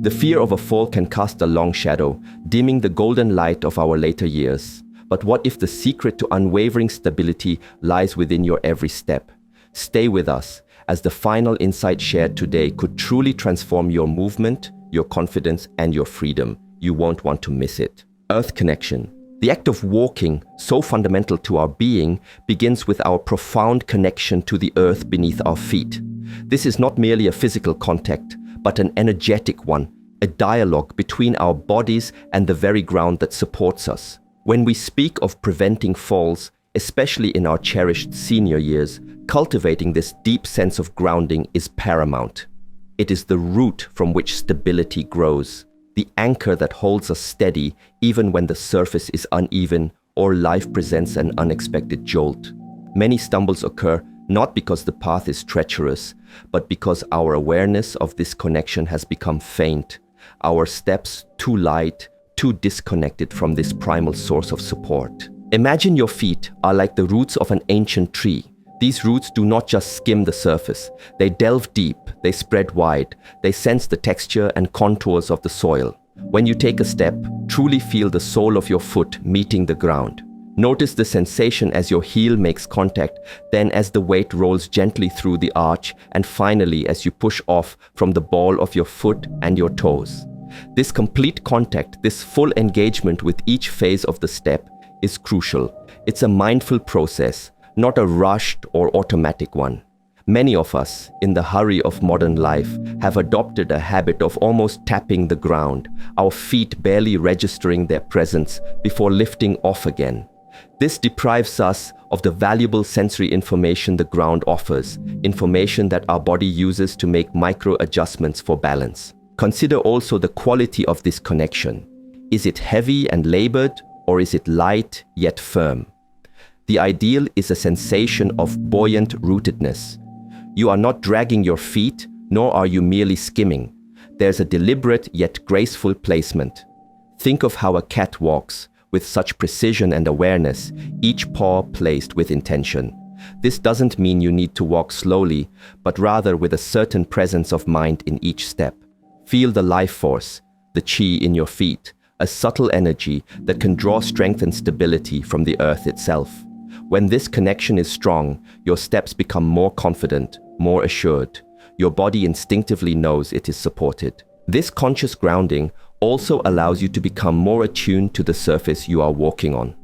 The fear of a fall can cast a long shadow, dimming the golden light of our later years. But what if the secret to unwavering stability lies within your every step? Stay with us, as the final insight shared today could truly transform your movement, your confidence, and your freedom. You won't want to miss it. Earth connection. The act of walking, so fundamental to our being, begins with our profound connection to the earth beneath our feet. This is not merely a physical contact, but an energetic one, a dialogue between our bodies and the very ground that supports us. When we speak of preventing falls, especially in our cherished senior years, cultivating this deep sense of grounding is paramount. It is the root from which stability grows, the anchor that holds us steady even when the surface is uneven or life presents an unexpected jolt. Many stumbles occur not because the path is treacherous, but because our awareness of this connection has become faint, our steps too light, too disconnected from this primal source of support. Imagine your feet are like the roots of an ancient tree. These roots do not just skim the surface. They delve deep, they spread wide, they sense the texture and contours of the soil. When you take a step, truly feel the sole of your foot meeting the ground. Notice the sensation as your heel makes contact, then as the weight rolls gently through the arch, and finally as you push off from the ball of your foot and your toes. This complete contact, this full engagement with each phase of the step is crucial. It's a mindful process, not a rushed or automatic one. Many of us, in the hurry of modern life, have adopted a habit of almost tapping the ground, our feet barely registering their presence before lifting off again. This deprives us of the valuable sensory information the ground offers, information that our body uses to make micro adjustments for balance. Consider also the quality of this connection. Is it heavy and labored, or is it light yet firm? The ideal is a sensation of buoyant rootedness. You are not dragging your feet, nor are you merely skimming. There's a deliberate yet graceful placement. Think of how a cat walks, with such precision and awareness, each paw placed with intention. This doesn't mean you need to walk slowly, but rather with a certain presence of mind in each step. Feel the life force, the chi in your feet, a subtle energy that can draw strength and stability from the earth itself. When this connection is strong, your steps become more confident, more assured. Your body instinctively knows it is supported. This conscious grounding also allows you to become more attuned to the surface you are walking on.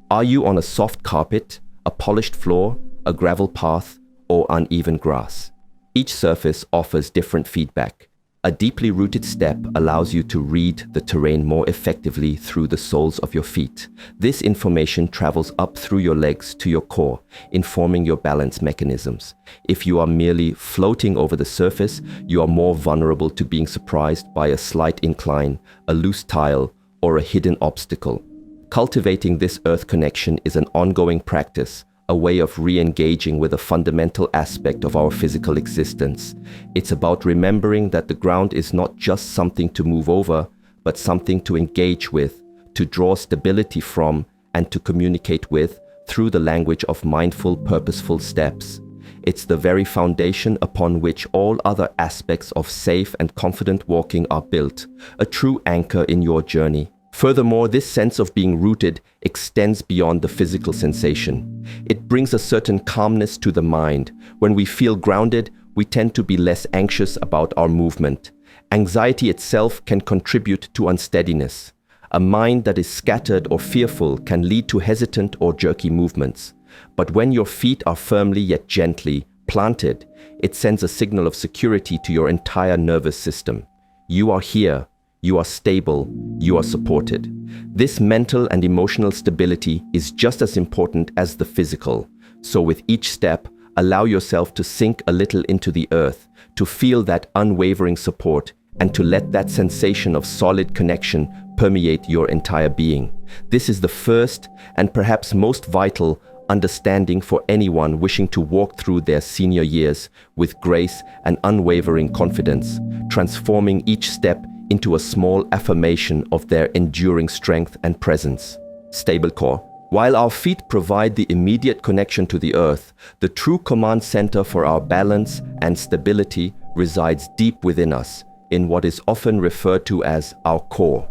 Are you on a soft carpet, a polished floor, a gravel path, or uneven grass? Each surface offers different feedback. A deeply rooted step allows you to read the terrain more effectively through the soles of your feet. This information travels up through your legs to your core, informing your balance mechanisms. If you are merely floating over the surface, you are more vulnerable to being surprised by a slight incline, a loose tile, or a hidden obstacle. Cultivating this earth connection is an ongoing practice, a way of re-engaging with a fundamental aspect of our physical existence. It's about remembering that the ground is not just something to move over, but something to engage with, to draw stability from, and to communicate with through the language of mindful, purposeful steps. It's the very foundation upon which all other aspects of safe and confident walking are built, a true anchor in your journey. Furthermore, this sense of being rooted extends beyond the physical sensation. It brings a certain calmness to the mind. When we feel grounded, we tend to be less anxious about our movement. Anxiety itself can contribute to unsteadiness. A mind that is scattered or fearful can lead to hesitant or jerky movements. But when your feet are firmly yet gently planted, it sends a signal of security to your entire nervous system. You are here. You are stable, you are supported. This mental and emotional stability is just as important as the physical. So with each step, allow yourself to sink a little into the earth, to feel that unwavering support, and to let that sensation of solid connection permeate your entire being. This is the first and perhaps most vital understanding for anyone wishing to walk through their senior years with grace and unwavering confidence, transforming each step into a small affirmation of their enduring strength and presence. Stable core. While our feet provide the immediate connection to the earth, the true command center for our balance and stability resides deep within us, in what is often referred to as our core.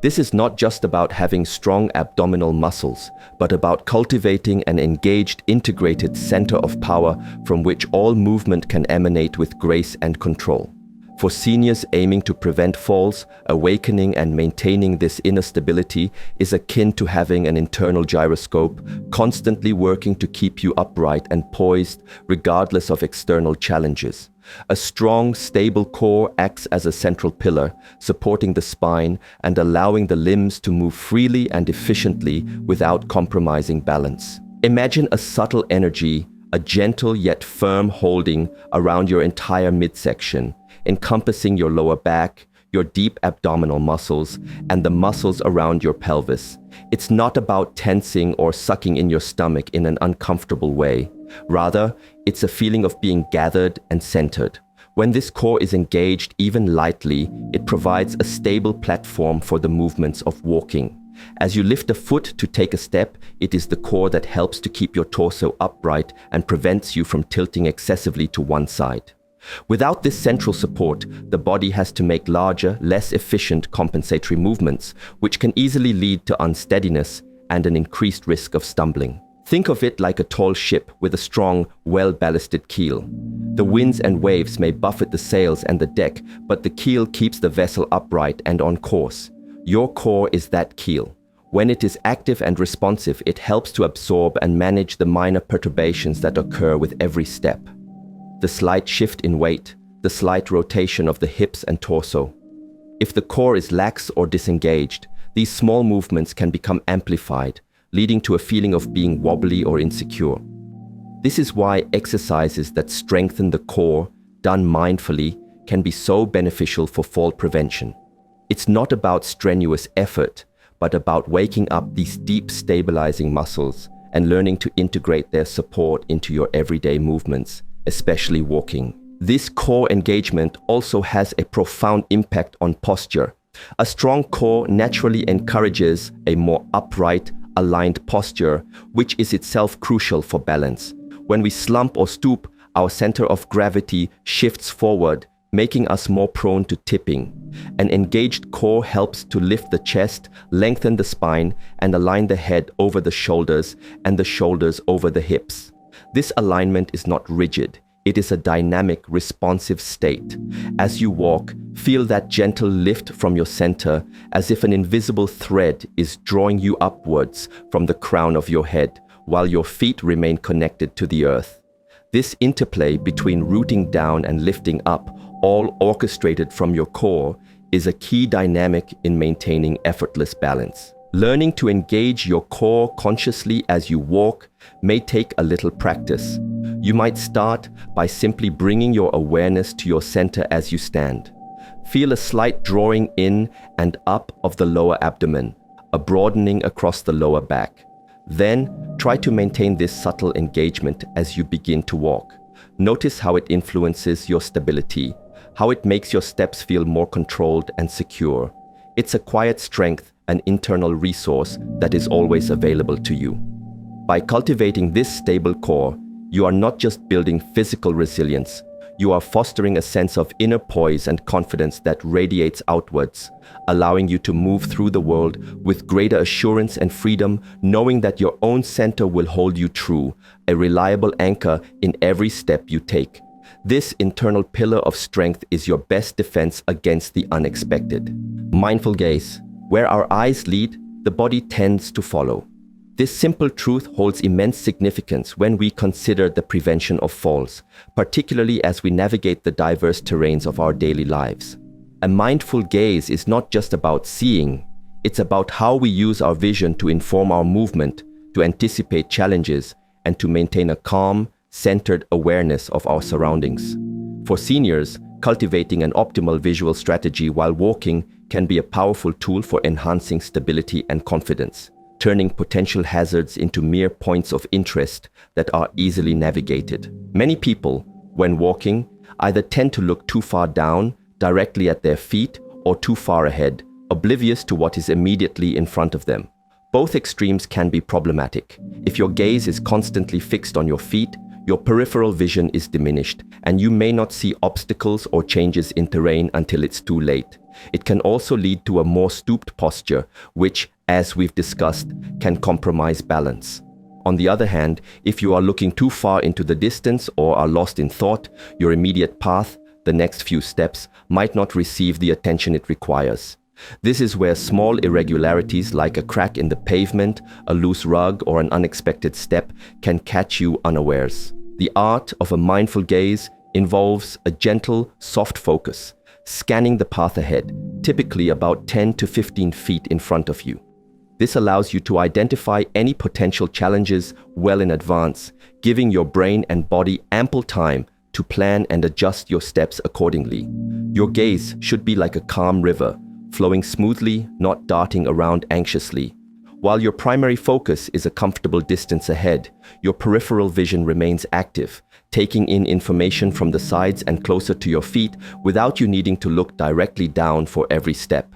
This is not just about having strong abdominal muscles, but about cultivating an engaged, integrated center of power from which all movement can emanate with grace and control. For seniors aiming to prevent falls, awakening and maintaining this inner stability is akin to having an internal gyroscope, constantly working to keep you upright and poised regardless of external challenges. A strong, stable core acts as a central pillar, supporting the spine and allowing the limbs to move freely and efficiently without compromising balance. Imagine a subtle energy, a gentle yet firm holding around your entire midsection, encompassing your lower back, your deep abdominal muscles, and the muscles around your pelvis. It's not about tensing or sucking in your stomach in an uncomfortable way. Rather, it's a feeling of being gathered and centered. When this core is engaged even lightly, it provides a stable platform for the movements of walking. As you lift a foot to take a step, it is the core that helps to keep your torso upright and prevents you from tilting excessively to one side. Without this central support, the body has to make larger, less efficient compensatory movements, which can easily lead to unsteadiness and an increased risk of stumbling. Think of it like a tall ship with a strong, well-ballasted keel. The winds and waves may buffet the sails and the deck, but the keel keeps the vessel upright and on course. Your core is that keel. When it is active and responsive, it helps to absorb and manage the minor perturbations that occur with every step. The slight shift in weight, the slight rotation of the hips and torso. If the core is lax or disengaged, these small movements can become amplified, leading to a feeling of being wobbly or insecure. This is why exercises that strengthen the core, done mindfully, can be so beneficial for fall prevention. It's not about strenuous effort, but about waking up these deep stabilizing muscles and learning to integrate their support into your everyday movements, especially walking. This core engagement also has a profound impact on posture. A strong core naturally encourages a more upright, aligned posture, which is itself crucial for balance. When we slump or stoop, our center of gravity shifts forward, making us more prone to tipping. An engaged core helps to lift the chest, lengthen the spine, and align the head over the shoulders and the shoulders over the hips. This alignment is not rigid. It is a dynamic, responsive state. As you walk, feel that gentle lift from your center, as if an invisible thread is drawing you upwards from the crown of your head, while your feet remain connected to the earth. This interplay between rooting down and lifting up, all orchestrated from your core, is a key dynamic in maintaining effortless balance. Learning to engage your core consciously as you walk may take a little practice. You might start by simply bringing your awareness to your center as you stand. Feel a slight drawing in and up of the lower abdomen, a broadening across the lower back. Then, try to maintain this subtle engagement as you begin to walk. Notice how it influences your stability, how it makes your steps feel more controlled and secure. It's a quiet strength, an internal resource that is always available to you. By cultivating this stable core, you are not just building physical resilience, you are fostering a sense of inner poise and confidence that radiates outwards, allowing you to move through the world with greater assurance and freedom, knowing that your own center will hold you true, a reliable anchor in every step you take. This internal pillar of strength is your best defense against the unexpected. Mindful gaze. Where our eyes lead, the body tends to follow. This simple truth holds immense significance when we consider the prevention of falls, particularly as we navigate the diverse terrains of our daily lives. A mindful gaze is not just about seeing, it's about how we use our vision to inform our movement, to anticipate challenges, and to maintain a calm, centered awareness of our surroundings. For seniors, cultivating an optimal visual strategy while walking can be a powerful tool for enhancing stability and confidence, turning potential hazards into mere points of interest that are easily navigated. Many people, when walking, either tend to look too far down, directly at their feet, or too far ahead, oblivious to what is immediately in front of them. Both extremes can be problematic. If your gaze is constantly fixed on your feet, your peripheral vision is diminished, and you may not see obstacles or changes in terrain until it's too late. It can also lead to a more stooped posture, which, as we've discussed, can compromise balance. On the other hand, if you are looking too far into the distance or are lost in thought, your immediate path, the next few steps, might not receive the attention it requires. This is where small irregularities like a crack in the pavement, a loose rug, or an unexpected step can catch you unawares. The art of a mindful gaze involves a gentle, soft focus, scanning the path ahead, typically about 10 to 15 feet in front of you. This allows you to identify any potential challenges well in advance, giving your brain and body ample time to plan and adjust your steps accordingly. Your gaze should be like a calm river, flowing smoothly, not darting around anxiously. While your primary focus is a comfortable distance ahead, your peripheral vision remains active, taking in information from the sides and closer to your feet without you needing to look directly down for every step.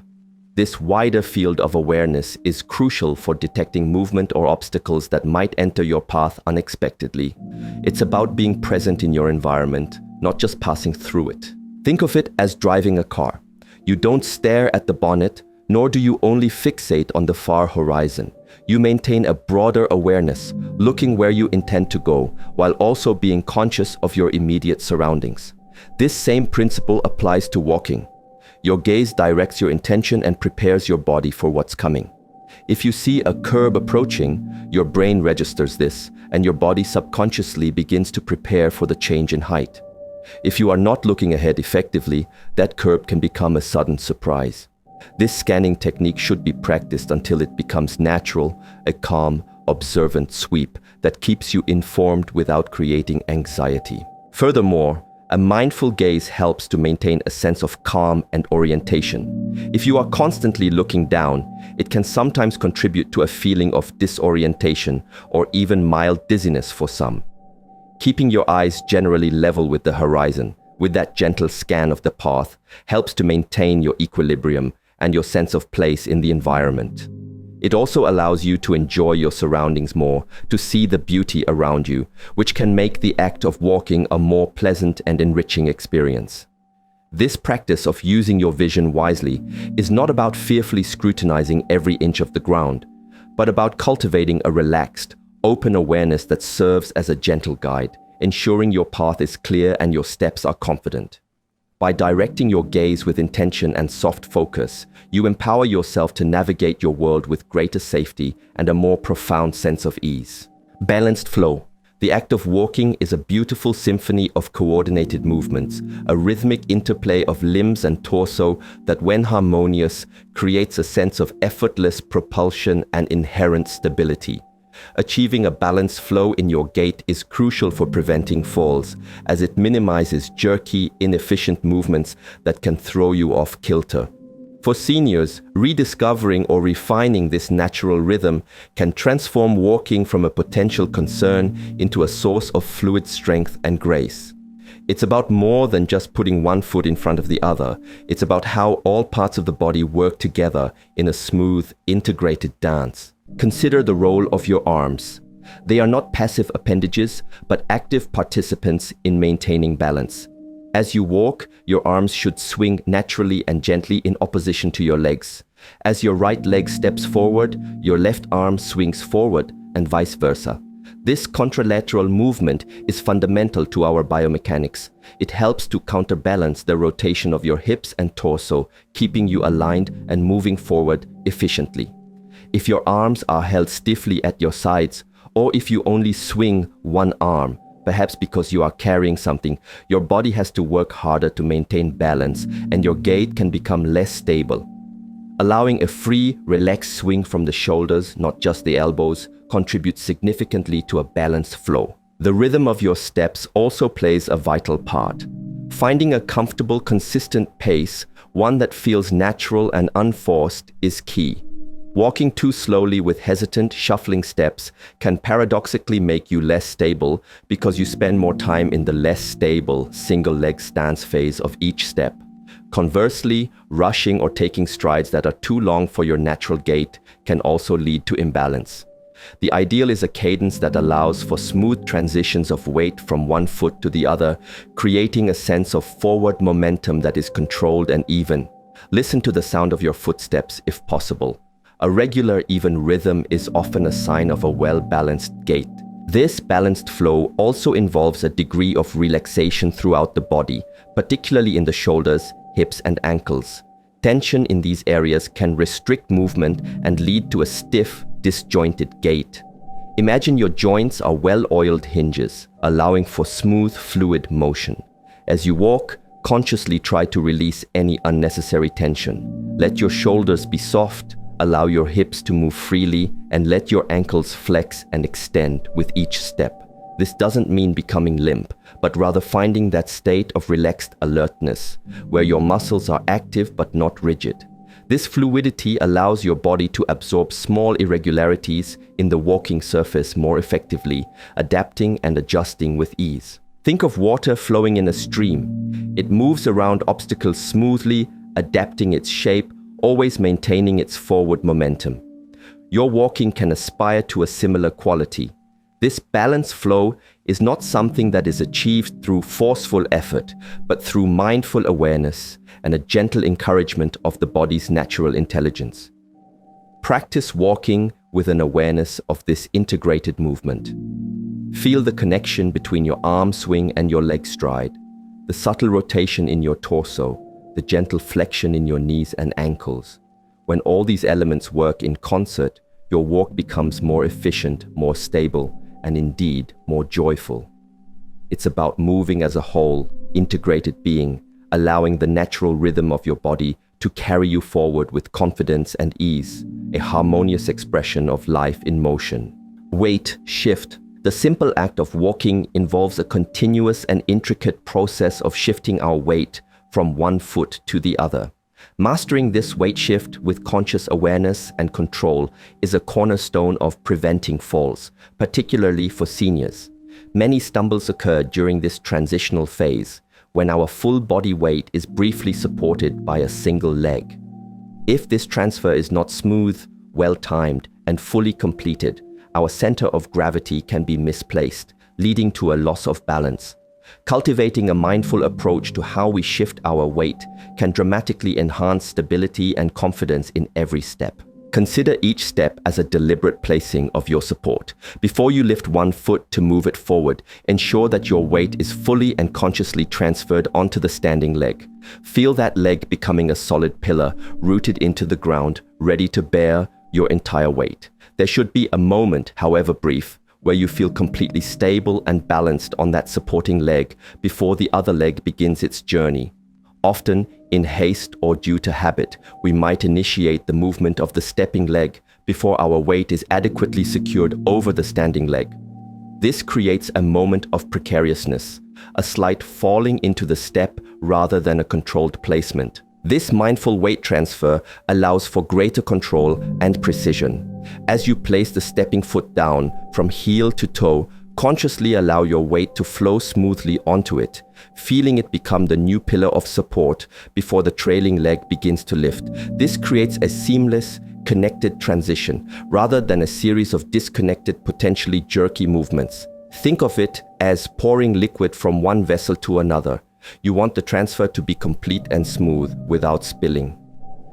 This wider field of awareness is crucial for detecting movement or obstacles that might enter your path unexpectedly. It's about being present in your environment, not just passing through it. Think of it as driving a car. You don't stare at the bonnet, nor do you only fixate on the far horizon. You maintain a broader awareness, looking where you intend to go, while also being conscious of your immediate surroundings. This same principle applies to walking. Your gaze directs your intention and prepares your body for what's coming. If you see a curb approaching, your brain registers this, and your body subconsciously begins to prepare for the change in height. If you are not looking ahead effectively, that curb can become a sudden surprise. This scanning technique should be practiced until it becomes natural, a calm, observant sweep that keeps you informed without creating anxiety. Furthermore, a mindful gaze helps to maintain a sense of calm and orientation. If you are constantly looking down, it can sometimes contribute to a feeling of disorientation or even mild dizziness for some. Keeping your eyes generally level with the horizon, with that gentle scan of the path, helps to maintain your equilibrium and your sense of place in the environment. It also allows you to enjoy your surroundings more, to see the beauty around you, which can make the act of walking a more pleasant and enriching experience. This practice of using your vision wisely is not about fearfully scrutinizing every inch of the ground, but about cultivating a relaxed, open awareness that serves as a gentle guide, ensuring your path is clear and your steps are confident. By directing your gaze with intention and soft focus, you empower yourself to navigate your world with greater safety and a more profound sense of ease. Balanced flow. The act of walking is a beautiful symphony of coordinated movements, a rhythmic interplay of limbs and torso that, when harmonious, creates a sense of effortless propulsion and inherent stability. Achieving a balanced flow in your gait is crucial for preventing falls, as it minimizes jerky, inefficient movements that can throw you off kilter. For seniors, rediscovering or refining this natural rhythm can transform walking from a potential concern into a source of fluid strength and grace. It's about more than just putting one foot in front of the other. It's about how all parts of the body work together in a smooth, integrated dance. Consider the role of your arms. They are not passive appendages, but active participants in maintaining balance. As you walk, your arms should swing naturally and gently in opposition to your legs. As your right leg steps forward, your left arm swings forward, and vice versa. This contralateral movement is fundamental to our biomechanics. It helps to counterbalance the rotation of your hips and torso, keeping you aligned and moving forward efficiently. If your arms are held stiffly at your sides, or if you only swing one arm, perhaps because you are carrying something, your body has to work harder to maintain balance, and your gait can become less stable. Allowing a free, relaxed swing from the shoulders, not just the elbows, contributes significantly to a balanced flow. The rhythm of your steps also plays a vital part. Finding a comfortable, consistent pace, one that feels natural and unforced, is key. Walking too slowly with hesitant, shuffling steps can paradoxically make you less stable because you spend more time in the less stable, single-leg stance phase of each step. Conversely, rushing or taking strides that are too long for your natural gait can also lead to imbalance. The ideal is a cadence that allows for smooth transitions of weight from one foot to the other, creating a sense of forward momentum that is controlled and even. Listen to the sound of your footsteps if possible. A regular, even rhythm is often a sign of a well-balanced gait. This balanced flow also involves a degree of relaxation throughout the body, particularly in the shoulders, hips, and ankles. Tension in these areas can restrict movement and lead to a stiff, disjointed gait. Imagine your joints are well-oiled hinges, allowing for smooth, fluid motion. As you walk, consciously try to release any unnecessary tension. Let your shoulders be soft, allow your hips to move freely, and let your ankles flex and extend with each step. This doesn't mean becoming limp, but rather finding that state of relaxed alertness, where your muscles are active but not rigid. This fluidity allows your body to absorb small irregularities in the walking surface more effectively, adapting and adjusting with ease. Think of water flowing in a stream. It moves around obstacles smoothly, adapting its shape, always maintaining its forward momentum. Your walking can aspire to a similar quality. This balanced flow is not something that is achieved through forceful effort, but through mindful awareness and a gentle encouragement of the body's natural intelligence. Practice walking with an awareness of this integrated movement. Feel the connection between your arm swing and your leg stride, the subtle rotation in your torso, the gentle flexion in your knees and ankles. When all these elements work in concert, your walk becomes more efficient, more stable, and indeed more joyful. It's about moving as a whole, integrated being, allowing the natural rhythm of your body to carry you forward with confidence and ease, a harmonious expression of life in motion. Weight shift. The simple act of walking involves a continuous and intricate process of shifting our weight from one foot to the other. Mastering this weight shift with conscious awareness and control is a cornerstone of preventing falls, particularly for seniors. Many stumbles occur during this transitional phase, when our full body weight is briefly supported by a single leg. If this transfer is not smooth, well-timed, and fully completed, our center of gravity can be misplaced, leading to a loss of balance. Cultivating a mindful approach to how we shift our weight can dramatically enhance stability and confidence in every step. Consider each step as a deliberate placing of your support. Before you lift one foot to move it forward, ensure that your weight is fully and consciously transferred onto the standing leg. Feel that leg becoming a solid pillar, rooted into the ground, ready to bear your entire weight. There should be a moment, however brief, where you feel completely stable and balanced on that supporting leg before the other leg begins its journey. Often, in haste or due to habit, we might initiate the movement of the stepping leg before our weight is adequately secured over the standing leg. This creates a moment of precariousness, a slight falling into the step rather than a controlled placement. This mindful weight transfer allows for greater control and precision. As you place the stepping foot down from heel to toe, consciously allow your weight to flow smoothly onto it, feeling it become the new pillar of support before the trailing leg begins to lift. This creates a seamless, connected transition rather than a series of disconnected, potentially jerky movements. Think of it as pouring liquid from one vessel to another. You want the transfer to be complete and smooth without spilling.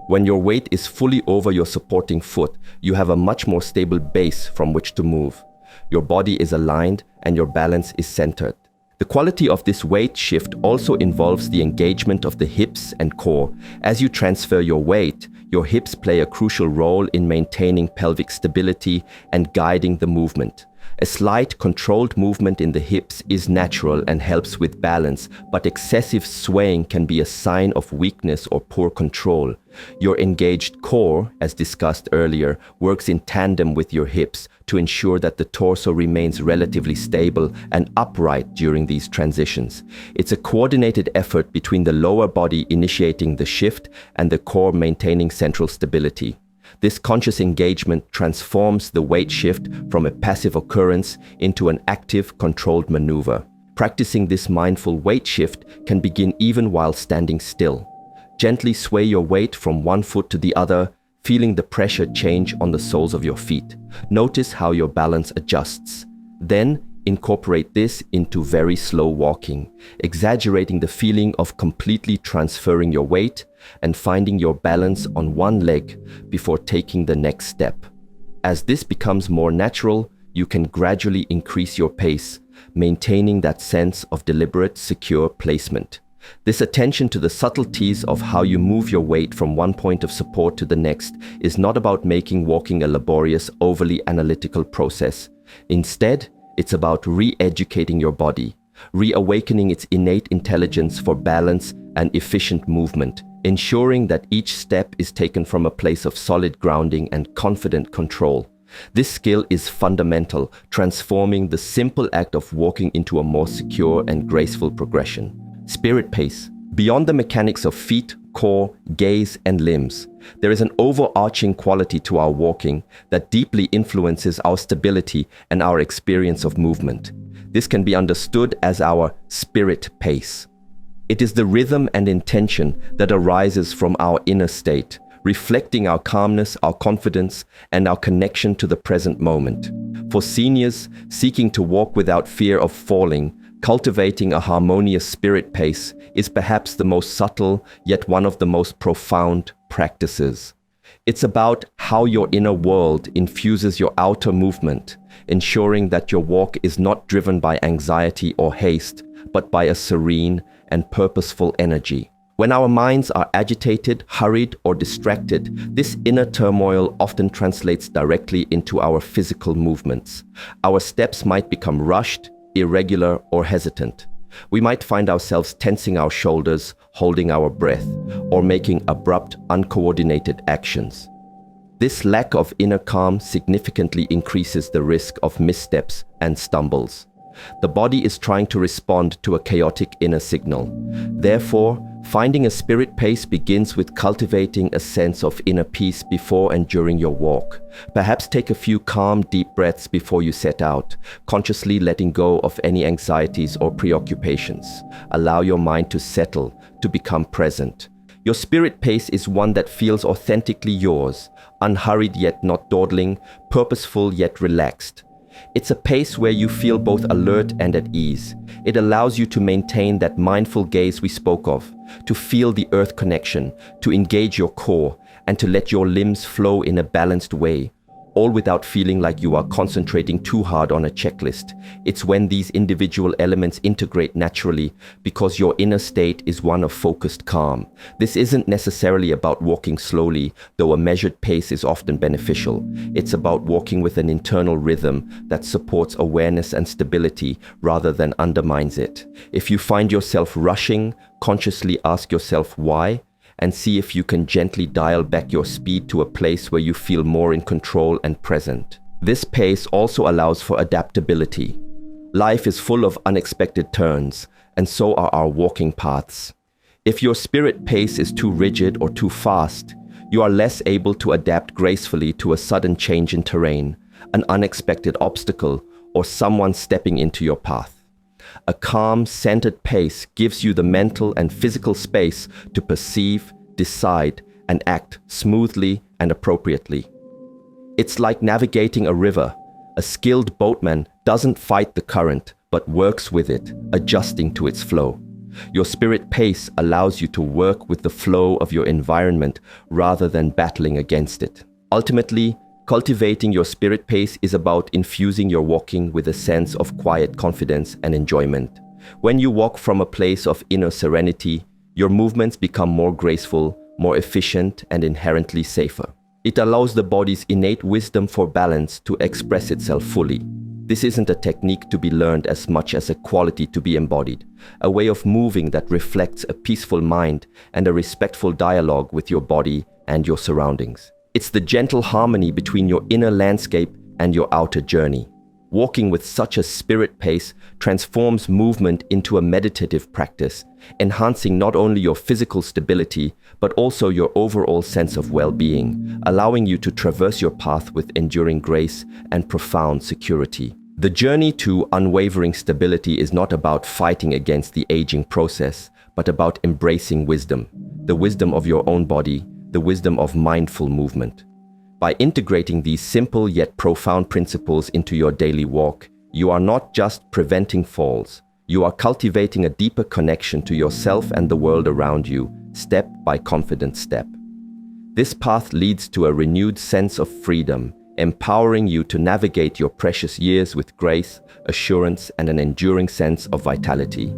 When your weight is fully over your supporting foot, you have a much more stable base from which to move. Your body is aligned and your balance is centered. The quality of this weight shift also involves the engagement of the hips and core. As you transfer your weight, your hips play a crucial role in maintaining pelvic stability and guiding the movement. A slight, controlled movement in the hips is natural and helps with balance, but excessive swaying can be a sign of weakness or poor control. Your engaged core, as discussed earlier, works in tandem with your hips to ensure that the torso remains relatively stable and upright during these transitions. It's a coordinated effort between the lower body initiating the shift and the core maintaining central stability. This conscious engagement transforms the weight shift from a passive occurrence into an active, controlled maneuver. Practicing this mindful weight shift can begin even while standing still. Gently sway your weight from one foot to the other, feeling the pressure change on the soles of your feet. Notice how your balance adjusts. Then, incorporate this into very slow walking, exaggerating the feeling of completely transferring your weight and finding your balance on one leg before taking the next step. As this becomes more natural, you can gradually increase your pace, maintaining that sense of deliberate, secure placement. This attention to the subtleties of how you move your weight from one point of support to the next is not about making walking a laborious, overly analytical process. Instead, it's about re-educating your body, reawakening its innate intelligence for balance and efficient movement, ensuring that each step is taken from a place of solid grounding and confident control. This skill is fundamental, transforming the simple act of walking into a more secure and graceful progression. Spirit pace. Beyond the mechanics of feet, core, gaze, and limbs, there is an overarching quality to our walking that deeply influences our stability and our experience of movement. This can be understood as our spirit pace. It is the rhythm and intention that arises from our inner state, reflecting our calmness, our confidence, and our connection to the present moment. For seniors seeking to walk without fear of falling, cultivating a harmonious spirit pace is perhaps the most subtle, yet one of the most profound practices. It's about how your inner world infuses your outer movement, ensuring that your walk is not driven by anxiety or haste, but by a serene and purposeful energy. When our minds are agitated, hurried, or distracted, this inner turmoil often translates directly into our physical movements. Our steps might become rushed, irregular, or hesitant. We might find ourselves tensing our shoulders, holding our breath, or making abrupt, uncoordinated actions. This lack of inner calm significantly increases the risk of missteps and stumbles. The body is trying to respond to a chaotic inner signal. Therefore, finding a spirit pace begins with cultivating a sense of inner peace before and during your walk. Perhaps take a few calm, deep breaths before you set out, consciously letting go of any anxieties or preoccupations. Allow your mind to settle, to become present. Your spirit pace is one that feels authentically yours, unhurried yet not dawdling, purposeful yet relaxed. It's a pace where you feel both alert and at ease. It allows you to maintain that mindful gaze we spoke of, to feel the earth connection, to engage your core, and to let your limbs flow in a balanced way, all without feeling like you are concentrating too hard on a checklist. It's when these individual elements integrate naturally because your inner state is one of focused calm. This isn't necessarily about walking slowly, though a measured pace is often beneficial. It's about walking with an internal rhythm that supports awareness and stability rather than undermines it. If you find yourself rushing, consciously ask yourself why, and see if you can gently dial back your speed to a place where you feel more in control and present. This pace also allows for adaptability. Life is full of unexpected turns, and so are our walking paths. If your spirit pace is too rigid or too fast, you are less able to adapt gracefully to a sudden change in terrain, an unexpected obstacle, or someone stepping into your path. A calm, centered pace gives you the mental and physical space to perceive, decide, and act smoothly and appropriately. It's like navigating a river. A skilled boatman doesn't fight the current, but works with it, adjusting to its flow. Your spirit pace allows you to work with the flow of your environment rather than battling against it. Ultimately, cultivating your spirit pace is about infusing your walking with a sense of quiet confidence and enjoyment. When you walk from a place of inner serenity, your movements become more graceful, more efficient, and inherently safer. It allows the body's innate wisdom for balance to express itself fully. This isn't a technique to be learned as much as a quality to be embodied, a way of moving that reflects a peaceful mind and a respectful dialogue with your body and your surroundings. It's the gentle harmony between your inner landscape and your outer journey. Walking with such a spirit pace transforms movement into a meditative practice, enhancing not only your physical stability, but also your overall sense of well-being, allowing you to traverse your path with enduring grace and profound security. The journey to unwavering stability is not about fighting against the aging process, but about embracing wisdom, the wisdom of your own body, the wisdom of mindful movement. By integrating these simple yet profound principles into your daily walk, you are not just preventing falls, you are cultivating a deeper connection to yourself and the world around you, step by confident step. This path leads to a renewed sense of freedom, empowering you to navigate your precious years with grace, assurance, and an enduring sense of vitality.